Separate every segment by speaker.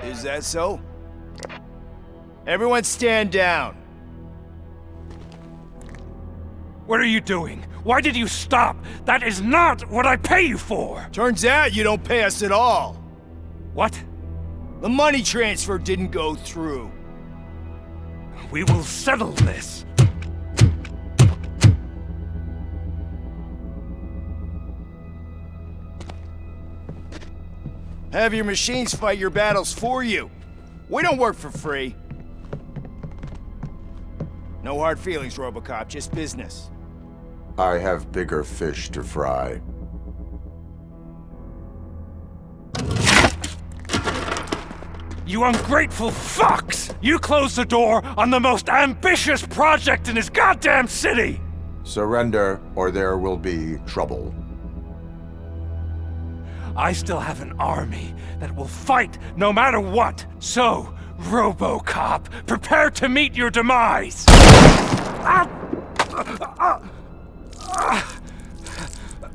Speaker 1: Is that so? Everyone stand down.
Speaker 2: What are you doing? Why did you stop? That is not what I pay you for!
Speaker 1: Turns out you don't pay us at all.
Speaker 2: What?
Speaker 1: The money transfer didn't go through.
Speaker 2: We will settle this.
Speaker 1: Have your machines fight your battles for you. We don't work for free. No hard feelings, Robocop, just business.
Speaker 3: I have bigger fish to fry.
Speaker 2: You ungrateful fucks! You closed the door on the most ambitious project in this goddamn city!
Speaker 3: Surrender, or there will be trouble.
Speaker 2: I still have an army that will fight no matter what. So, RoboCop, prepare to meet your demise!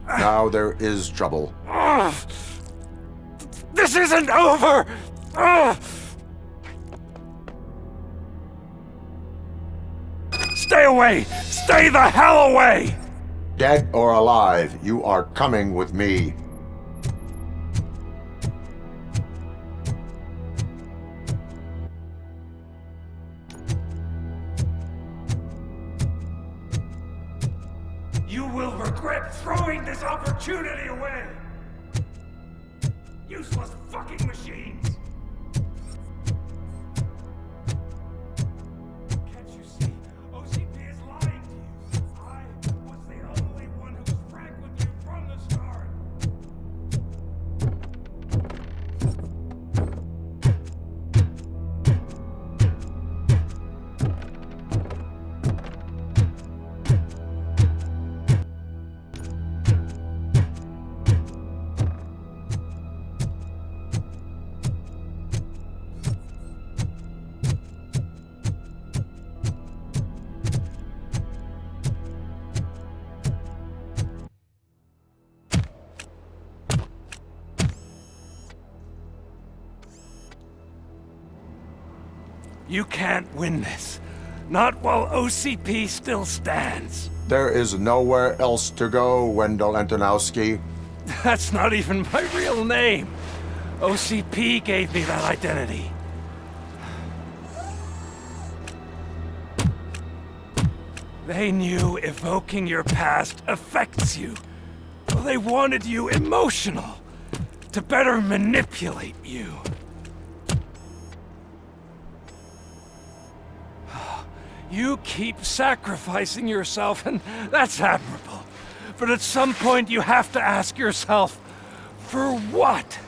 Speaker 3: Now there is trouble.
Speaker 2: This isn't over! Stay away! Stay the hell away!
Speaker 3: Dead or alive, you are coming with me.
Speaker 2: You will regret throwing this opportunity away! Useless fucking machines! Can't you see? OCP is lying to you. I was the only one who was frank with you from the start. You can't win this. Not while OCP still stands.
Speaker 3: There is nowhere else to go, Wendell Antonowski.
Speaker 2: That's not even my real name. OCP gave me that identity. They knew evoking your past affects you. They wanted you emotional, to better manipulate you. You keep sacrificing yourself, and that's admirable. But at some point you have to ask yourself, for what?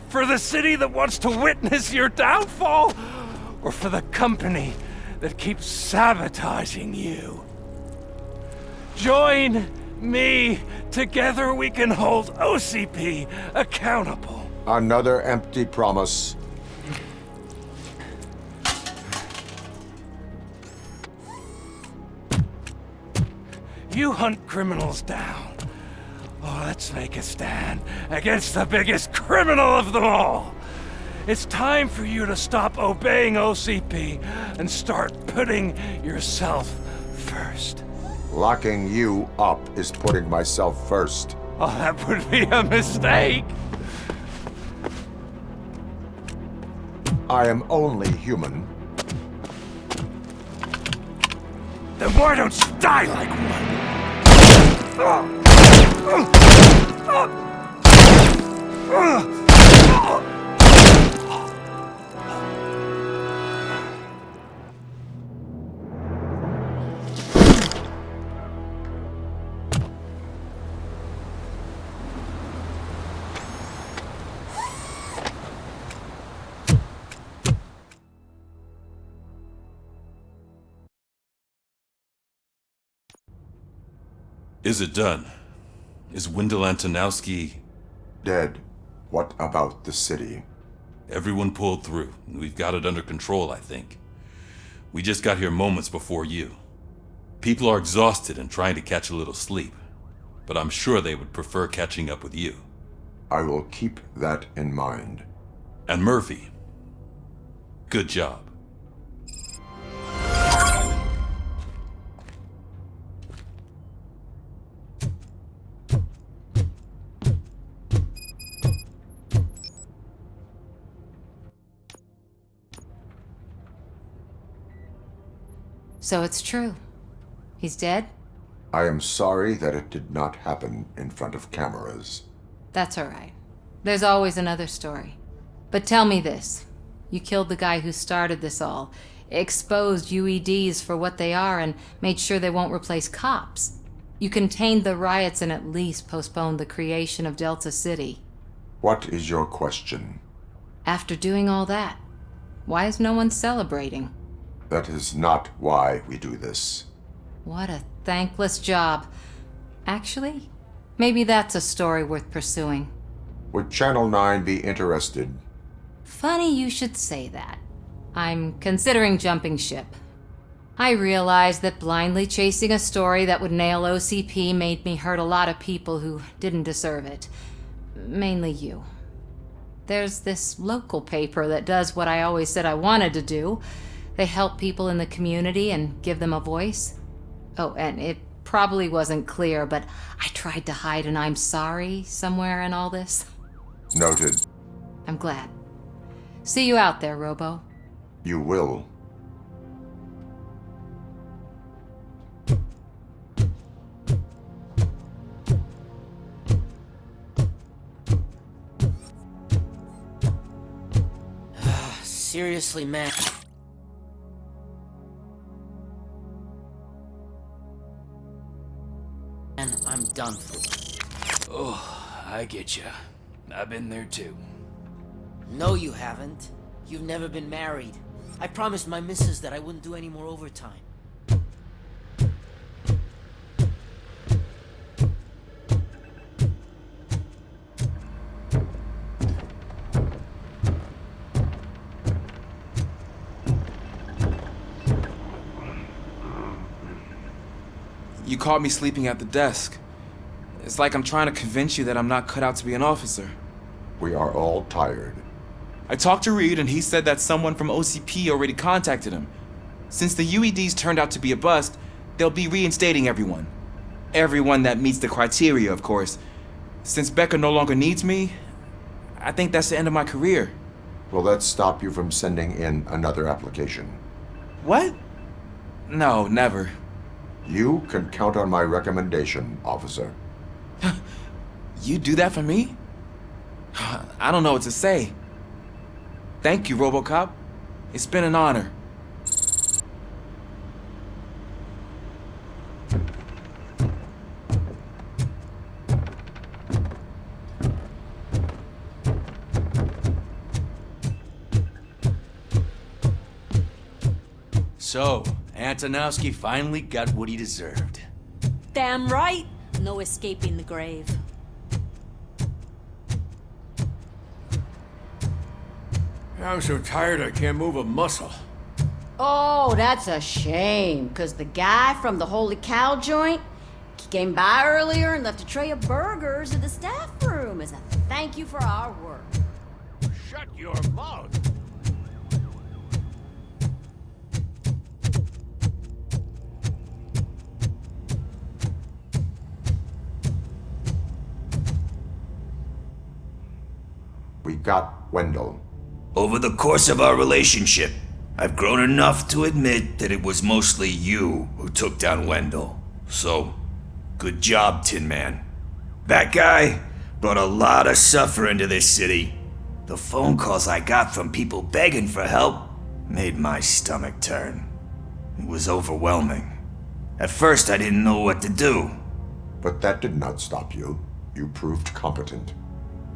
Speaker 2: For the city that wants to witness your downfall? Or for the company that keeps sabotaging you? Join me. Together we can hold OCP accountable.
Speaker 3: Another empty promise.
Speaker 2: You hunt criminals down. Oh, let's make a stand against the biggest criminal of them all. It's time for you to stop obeying OCP and start putting yourself first.
Speaker 3: Locking you up is putting myself first.
Speaker 2: Oh, that would be a mistake.
Speaker 3: I am only human.
Speaker 2: Then why don't you die like one?
Speaker 4: Is it done? Is Wendell Antonowski...
Speaker 3: Dead. What about the city?
Speaker 4: Everyone pulled through. We've got it under control, I think. We just got here moments before you. People are exhausted and trying to catch a little sleep, but I'm sure they would prefer catching up with you.
Speaker 3: I will keep that in mind.
Speaker 4: And Murphy, good job.
Speaker 5: So it's true. He's dead?
Speaker 3: I am sorry that it did not happen in front of cameras.
Speaker 5: That's all right. There's always another story. But tell me this. You killed the guy who started this all, exposed UEDs for what they are, and made sure they won't replace cops. You contained the riots and at least postponed the creation of Delta City.
Speaker 3: What is your question?
Speaker 5: After doing all that, why is no one celebrating?
Speaker 3: That is not why we do this.
Speaker 5: What a thankless job. Actually, maybe that's a story worth pursuing.
Speaker 3: Would Channel 9 be interested?
Speaker 5: Funny you should say that. I'm considering jumping ship. I realized that blindly chasing a story that would nail OCP made me hurt a lot of people who didn't deserve it. Mainly you. There's this local paper that does what I always said I wanted to do. They help people in the community and give them a voice. Oh, and it probably wasn't clear, but I tried to hide an I'm sorry somewhere in all this.
Speaker 3: Noted.
Speaker 5: I'm glad. See you out there, Robo.
Speaker 3: You will.
Speaker 6: Seriously, man. And I'm done for.
Speaker 2: Oh, I get you. I've been there too.
Speaker 6: No, you haven't. You've never been married. I promised my missus that I wouldn't do any more overtime.
Speaker 7: You caught me sleeping at the desk. It's like I'm trying to convince you that I'm not cut out to be an officer.
Speaker 3: We are all tired.
Speaker 7: I talked to Reed and he said that someone from OCP already contacted him. Since the UEDs turned out to be a bust, they'll be reinstating everyone. Everyone that meets the criteria, of course. Since Becca no longer needs me, I think that's the end of my career.
Speaker 3: Will that stop you from sending in another application?
Speaker 7: What? No, never.
Speaker 3: You can count on my recommendation, officer.
Speaker 7: You do that for me? I don't know what to say. Thank you, RoboCop. It's been an honor.
Speaker 2: So, Antonowski finally got what he deserved.
Speaker 8: Damn right. No escaping the grave.
Speaker 2: I'm so tired I can't move a muscle.
Speaker 8: Oh, that's a shame, because the guy from the Holy Cow joint, he came by earlier and left a tray of burgers in the staff room as a thank you for our work.
Speaker 2: Shut your mouth.
Speaker 3: We got Wendell.
Speaker 9: Over the course of our relationship, I've grown enough to admit that it was mostly you who took down Wendell. So, good job, Tin Man. That guy brought a lot of suffering to this city. The phone calls I got from people begging for help made my stomach turn. It was overwhelming. At first, I didn't know what to do.
Speaker 3: But that did not stop you. You proved competent.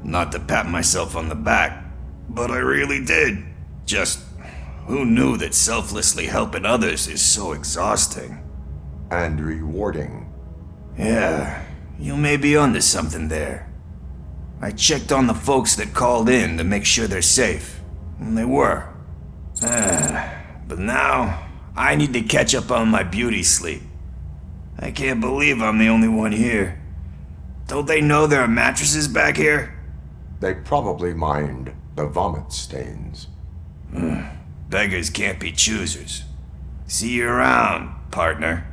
Speaker 9: Not to pat myself on the back, but I really did. Just, who knew that selflessly helping others is so exhausting?
Speaker 3: And rewarding.
Speaker 9: Yeah, you may be onto something there. I checked on the folks that called in to make sure they're safe, and they were. But now, I need to catch up on my beauty sleep. I can't believe I'm the only one here. Don't they know there are mattresses back here?
Speaker 3: They probably mind the vomit stains.
Speaker 9: Beggars can't be choosers. See you around, partner.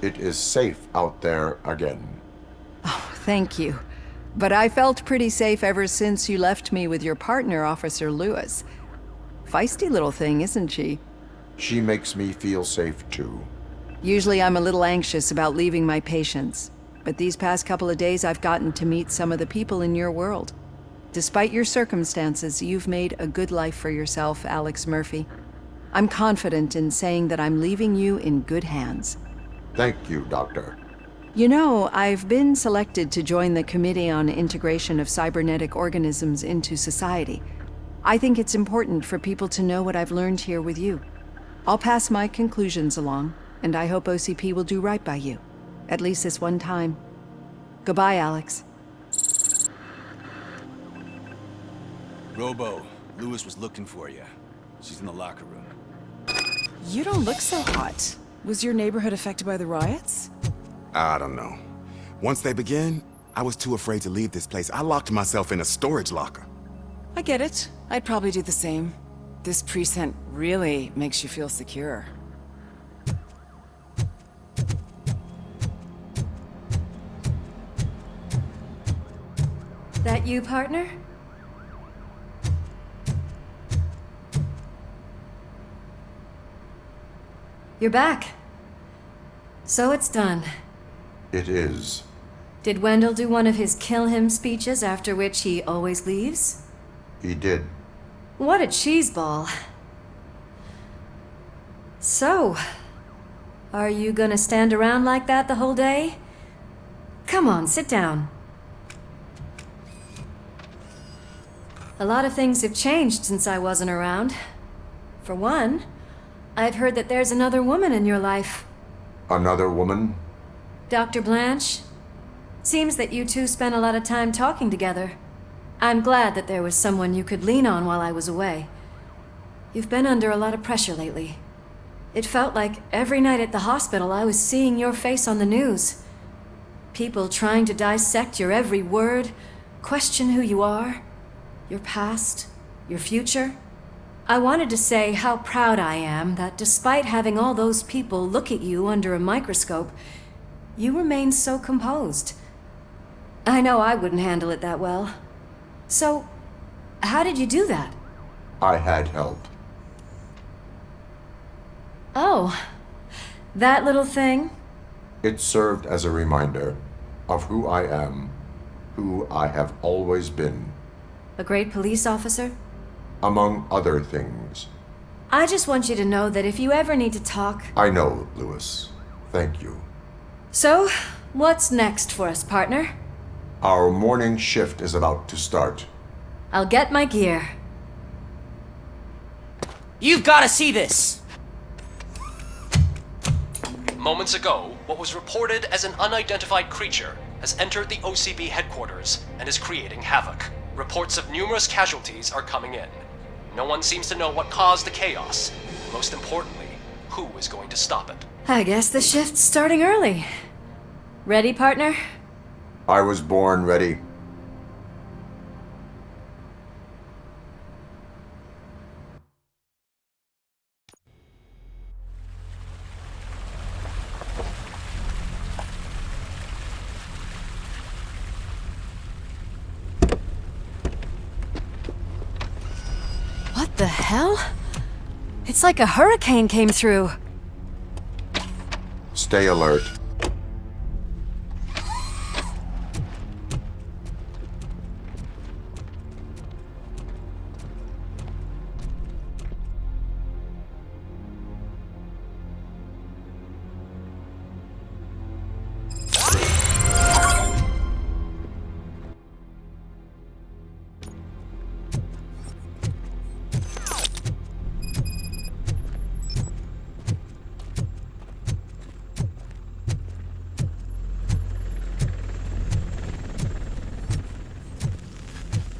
Speaker 3: It is safe out there again.
Speaker 10: Thank you. But I felt pretty safe ever since you left me with your partner, Officer Lewis. Feisty little thing, isn't she?
Speaker 3: She makes me feel safe too.
Speaker 10: Usually I'm a little anxious about leaving my patients, but these past couple of days I've gotten to meet some of the people in your world. Despite your circumstances, you've made a good life for yourself, Alex Murphy. I'm confident in saying that I'm leaving you in good hands.
Speaker 3: Thank you, Doctor.
Speaker 10: You know, I've been selected to join the Committee on Integration of Cybernetic Organisms into Society. I think it's important for people to know what I've learned here with you. I'll pass my conclusions along, and I hope OCP will do right by you. At least this one time. Goodbye, Alex.
Speaker 11: Robo, Lewis was looking for you. She's in the locker room.
Speaker 12: You don't look so hot. Was your neighborhood affected by the riots?
Speaker 11: I don't know. Once they begin, I was too afraid to leave this place. I locked myself in a storage locker.
Speaker 12: I get it. I'd probably do the same. This precinct really makes you feel secure.
Speaker 5: That you, partner? You're back. So it's done.
Speaker 3: It is.
Speaker 5: Did Wendell do one of his kill him speeches after which he always leaves?
Speaker 3: He did.
Speaker 5: What a cheeseball. So, are you gonna stand around like that the whole day? Come on, sit down. A lot of things have changed since I wasn't around. For one, I've heard that there's another woman in your life.
Speaker 3: Another woman?
Speaker 5: Dr. Blanche? Seems that you two spent a lot of time talking together. I'm glad that there was someone you could lean on while I was away. You've been under a lot of pressure lately. It felt like every night at the hospital I was seeing your face on the news. People trying to dissect your every word, question who you are, your past, your future. I wanted to say how proud I am that despite having all those people look at you under a microscope, you remain so composed. I know I wouldn't handle it that well. So, how did you do that?
Speaker 3: I had help.
Speaker 5: Oh, that little thing?
Speaker 3: It served as a reminder of who I am, who I have always been.
Speaker 5: A great police officer?
Speaker 3: Among other things.
Speaker 5: I just want you to know that if you ever need to talk...
Speaker 3: I know, Lewis. Thank you.
Speaker 5: So, what's next for us, partner?
Speaker 3: Our morning shift is about to start.
Speaker 5: I'll get my gear.
Speaker 6: You've gotta see this!
Speaker 13: Moments ago, what was reported as an unidentified creature has entered the OCB headquarters and is creating havoc. Reports of numerous casualties are coming in. No one seems to know what caused the chaos. Most importantly, who is going to stop it?
Speaker 5: I guess the shift's starting early. Ready, partner?
Speaker 3: I was born ready.
Speaker 8: hell? It's like a hurricane came through.
Speaker 3: Stay alert.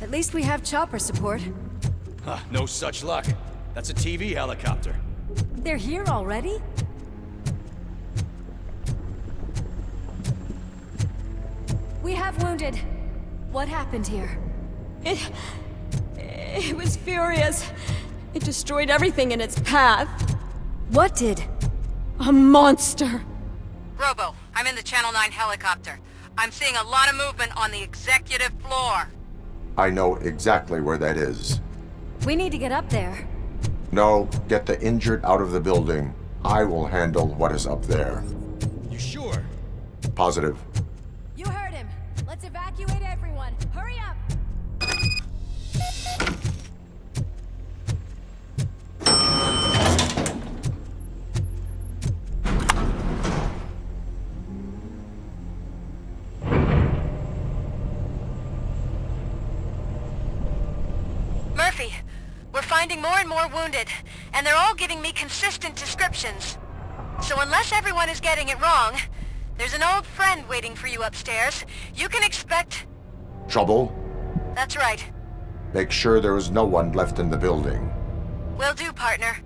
Speaker 8: At least we have chopper support.
Speaker 1: No such luck. That's a TV helicopter.
Speaker 8: They're here already? We have wounded. What happened here?
Speaker 14: It was furious. It destroyed everything in its path.
Speaker 8: What did?
Speaker 14: A monster.
Speaker 15: Robo, I'm in the Channel 9 helicopter. I'm seeing a lot of movement on the executive floor.
Speaker 3: I know exactly where that is.
Speaker 8: We need to get up there.
Speaker 3: No, get the injured out of the building. I will handle what is up there.
Speaker 1: You sure?
Speaker 3: Positive.
Speaker 8: You heard him. Let's evacuate everyone. Hurry up!
Speaker 15: Murphy, we're finding more and more wounded, and they're all giving me consistent descriptions. So unless everyone is getting it wrong, there's an old friend waiting for you upstairs. You can expect...
Speaker 3: Trouble?
Speaker 15: That's right.
Speaker 3: Make sure there is no one left in the building.
Speaker 15: Will do, partner.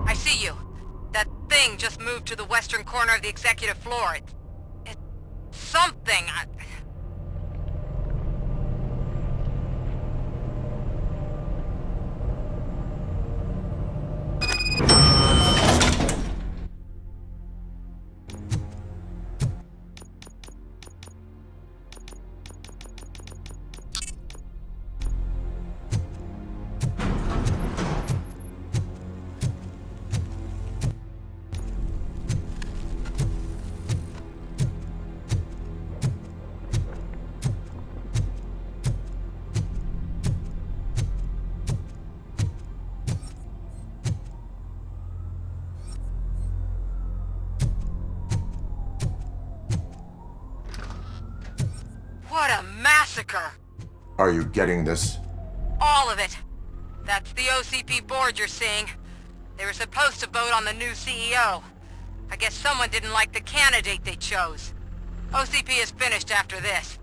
Speaker 15: I see you. That thing just moved to the western corner of the executive floor. It's something. What a massacre!
Speaker 3: Are you getting this?
Speaker 15: All of it. That's the OCP board you're seeing. They were supposed to vote on the new CEO. I guess someone didn't like the candidate they chose. OCP is finished after this.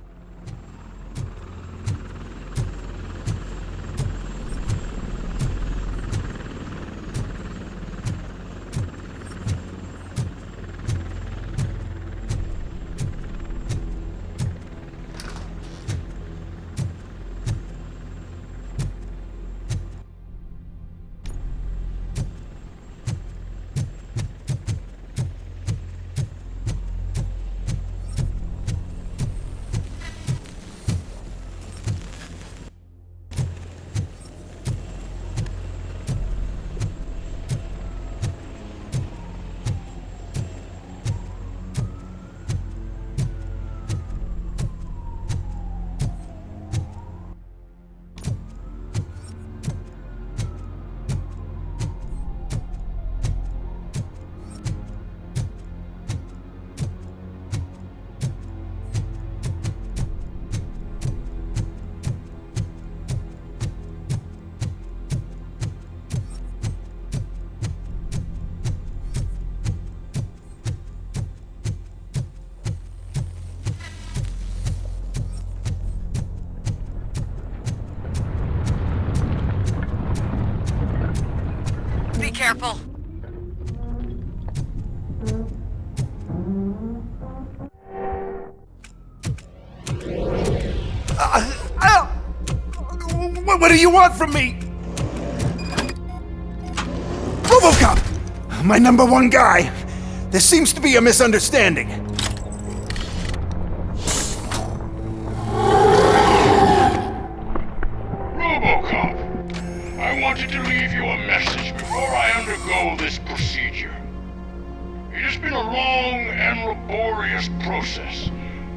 Speaker 15: Be careful.
Speaker 1: What do you want from me? RoboCop! my number one guy. There seems to be a misunderstanding.
Speaker 16: Robocop, I wanted to leave you a message before I undergo this procedure. It has been a long and laborious process,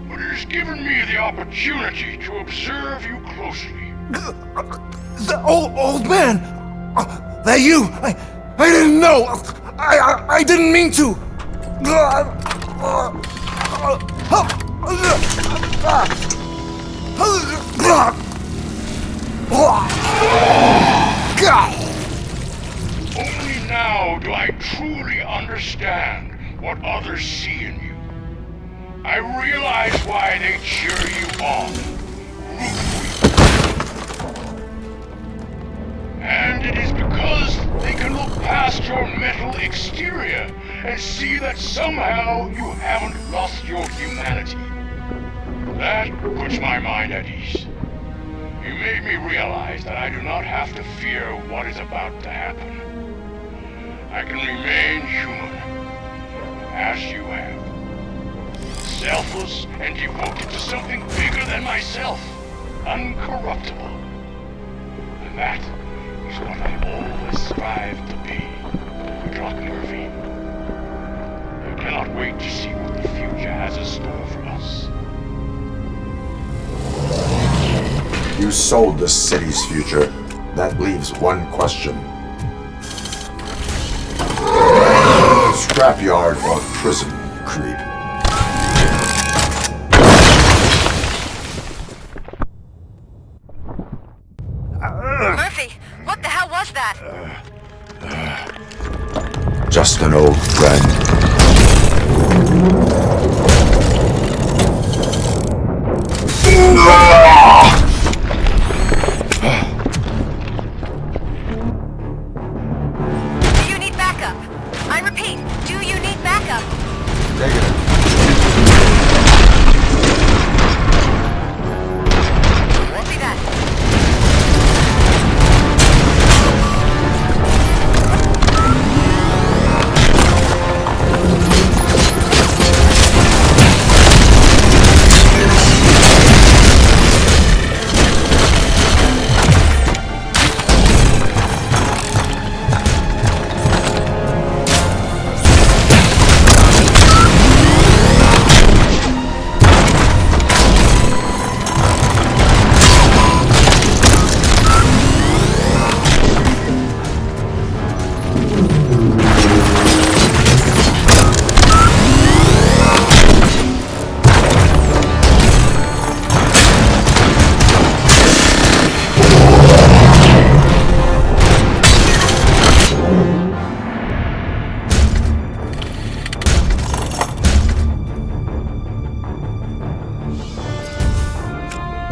Speaker 16: but it has given me the opportunity to observe you closely.
Speaker 1: The old man! That you! I didn't know! I didn't mean to!
Speaker 16: Only now do I truly understand what others see in you. I realize why they cheer you on, root for you. And it is because they can look past your metal exterior and see that somehow you haven't lost your humanity. That puts my mind at ease. You made me realize that I do not have to fear what is about to happen. I can remain human, as you have. Selfless and devoted to something bigger than myself, uncorruptible. And that is what I always strive to be, Doc Murphy. I cannot wait to see what the future has in store for us.
Speaker 3: You sold the city's future. That leaves one question. Scrapyard or prison, Creed?
Speaker 15: Murphy, what the hell was that?
Speaker 3: Just an old friend.
Speaker 15: Do you need backup? I repeat, do you need backup?
Speaker 3: Negative.
Speaker 15: Copy that.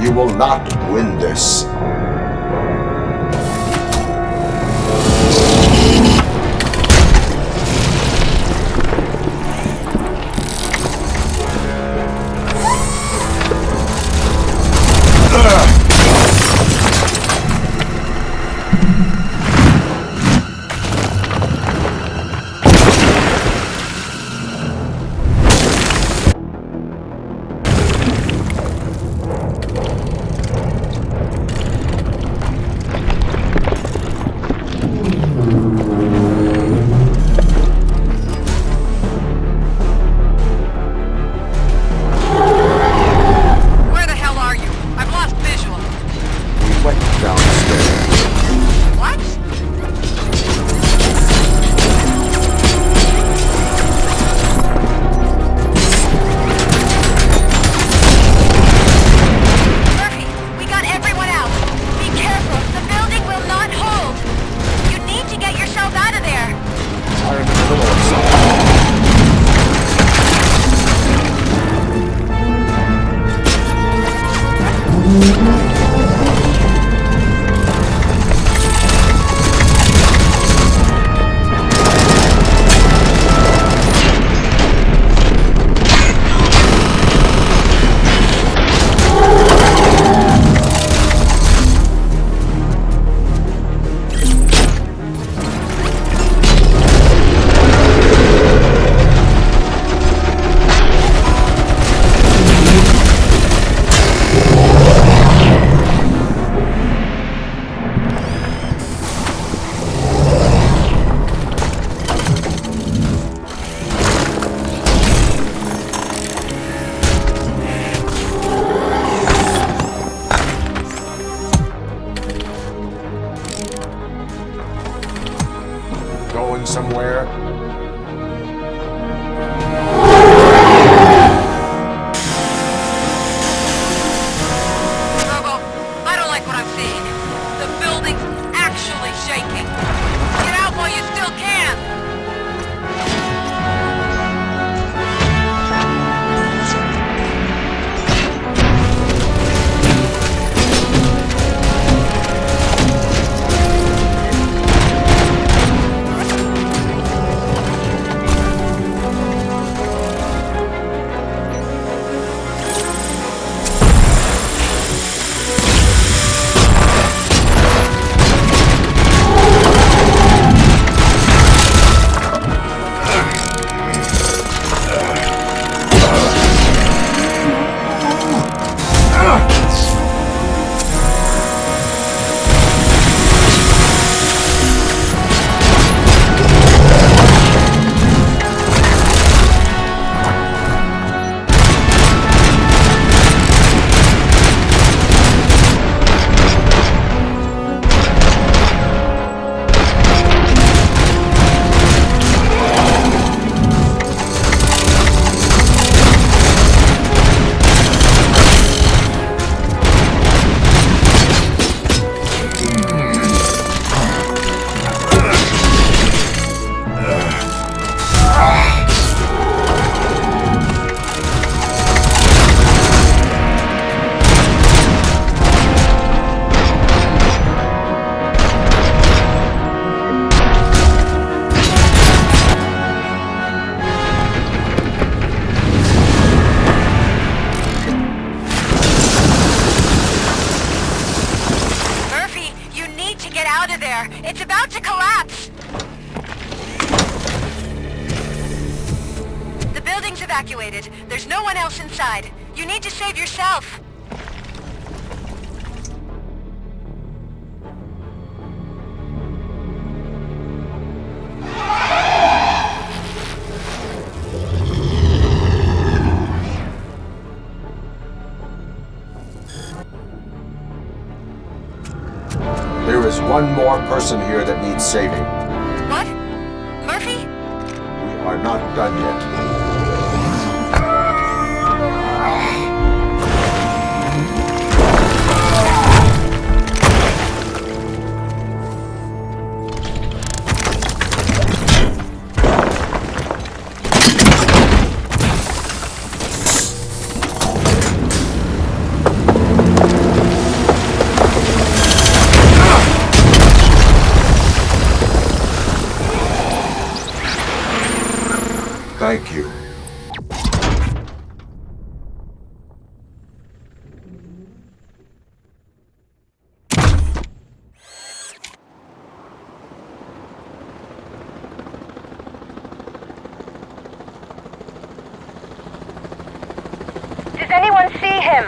Speaker 3: You will not win this. somewhere?
Speaker 15: Robo, I don't like what I'm seeing. The building's actually shaking. Get out while you still can! It's about to collapse! The building's evacuated. There's no one else inside. You need to save yourself.
Speaker 3: There is one more person here that needs saving.
Speaker 15: What? Murphy?
Speaker 3: We are not done yet. Thank you.
Speaker 15: Does anyone see him?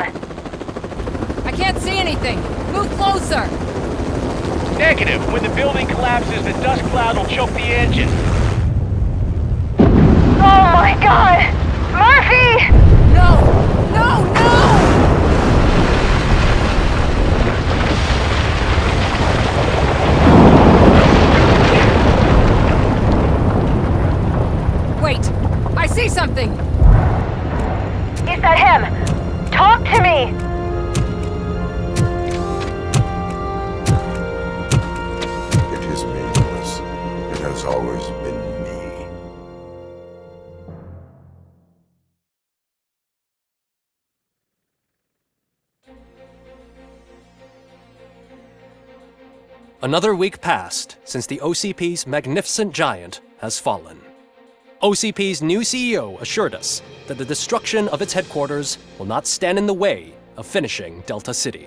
Speaker 5: I can't see anything. Move closer.
Speaker 2: Negative. When the building collapses, the dust cloud will choke the engine.
Speaker 15: Oh my god! Murphy!
Speaker 5: No! No! No! Wait! I see something!
Speaker 15: Is that him? Talk to me!
Speaker 3: It is meaningless. It has always been me.
Speaker 13: Another week passed since the OCP's magnificent giant has fallen. OCP's new CEO assured us that the destruction of its headquarters will not stand in the way of finishing Delta City.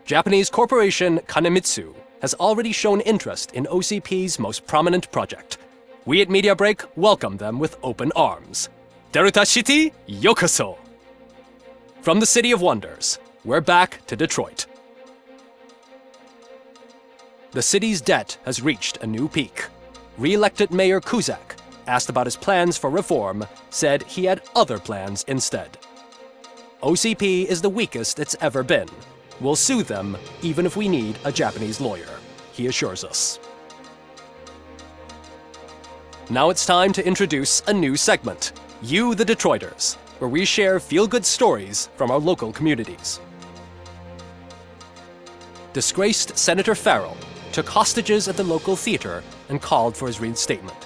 Speaker 13: Japanese corporation Kanemitsu has already shown interest in OCP's most prominent project. We at Media Break welcome them with open arms. Delta City, yokoso! From the City of Wonders, we're back to Detroit. The city's debt has reached a new peak. Re-elected Mayor Kuzak, asked about his plans for reform, said he had other plans instead. OCP is the weakest it's ever been. We'll sue them even if we need a Japanese lawyer, he assures us. Now it's time to introduce a new segment, You the Detroiters, where we share feel-good stories from our local communities. Disgraced Senator Farrell took hostages at the local theater and called for his reinstatement.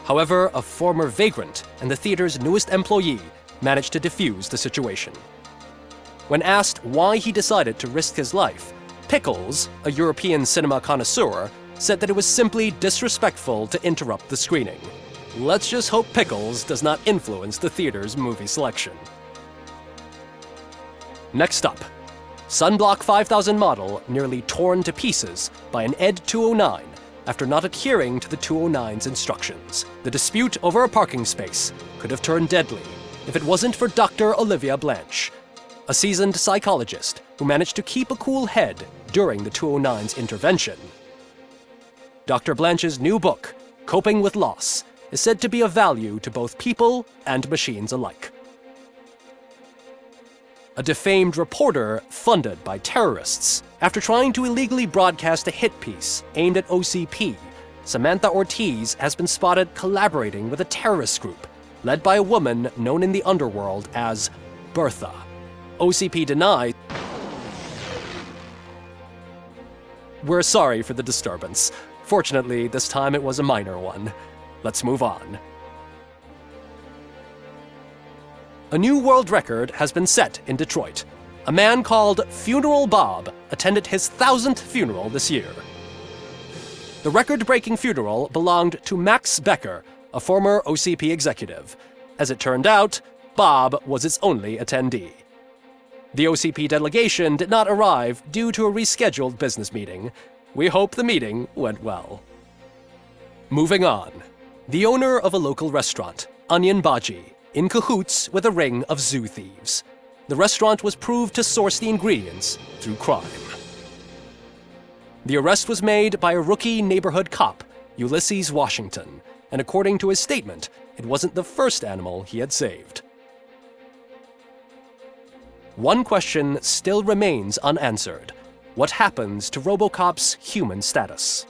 Speaker 13: However, a former vagrant and the theater's newest employee managed to defuse the situation. When asked why he decided to risk his life, Pickles, a European cinema connoisseur, said that it was simply disrespectful to interrupt the screening. Let's just hope Pickles does not influence the theater's movie selection. Next up, Sunblock 5000 model nearly torn to pieces by an ED 209 after not adhering to the 209's instructions. The dispute over a parking space could have turned deadly if it wasn't for Dr. Olivia Blanche, a seasoned psychologist who managed to keep a cool head during the 209's intervention. Dr. Blanche's new book, Coping with Loss, is said to be of value to both people and machines alike. A defamed reporter funded by terrorists. After trying to illegally broadcast a hit piece aimed at OCP, Samantha Ortiz has been spotted collaborating with a terrorist group led by a woman known in the underworld as Bertha. OCP denies. We're sorry for the disturbance. Fortunately, this time it was a minor one. Let's move on. A new world record has been set in Detroit. A man called Funeral Bob attended his 1000th funeral this year. The record-breaking funeral belonged to Max Becker, a former OCP executive. As it turned out, Bob was its only attendee. The OCP delegation did not arrive due to a rescheduled business meeting. We hope the meeting went well. Moving on. The owner of a local restaurant, Onion Baji, in cahoots with a ring of zoo thieves. The restaurant was proved to source the ingredients through crime. The arrest was made by a rookie neighborhood cop, Ulysses Washington, and according to his statement, it wasn't the first animal he had saved. One question still remains unanswered. What happens to RoboCop's human status?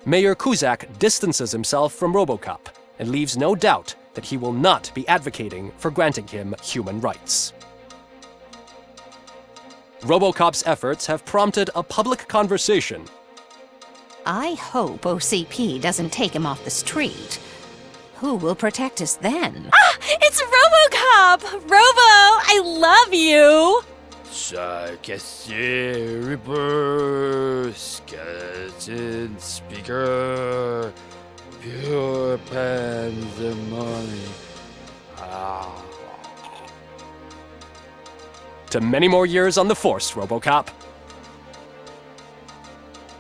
Speaker 13: Mayor Kuzak distances himself from RoboCop and leaves no doubt that he will not be advocating for granting him human rights. RoboCop's efforts have prompted a public conversation.
Speaker 17: I hope OCP doesn't take him off the street. Who will protect us then?
Speaker 14: Ah! It's RoboCop! Robo, I love you!
Speaker 18: Reaper, skeleton speaker, pure pandemonium.
Speaker 13: To many more years on the force, RoboCop.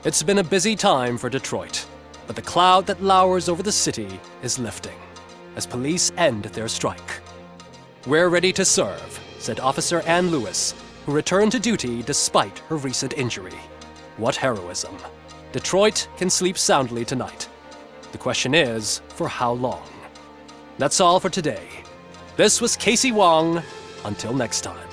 Speaker 13: It's been a busy time for Detroit, but the cloud that lowers over the city is lifting as police end their strike. We're ready to serve, said Officer Ann Lewis, who returned to duty despite her recent injury. What heroism. Detroit can sleep soundly tonight. The question is, for how long? That's all for today. This was Casey Wong. Until next time.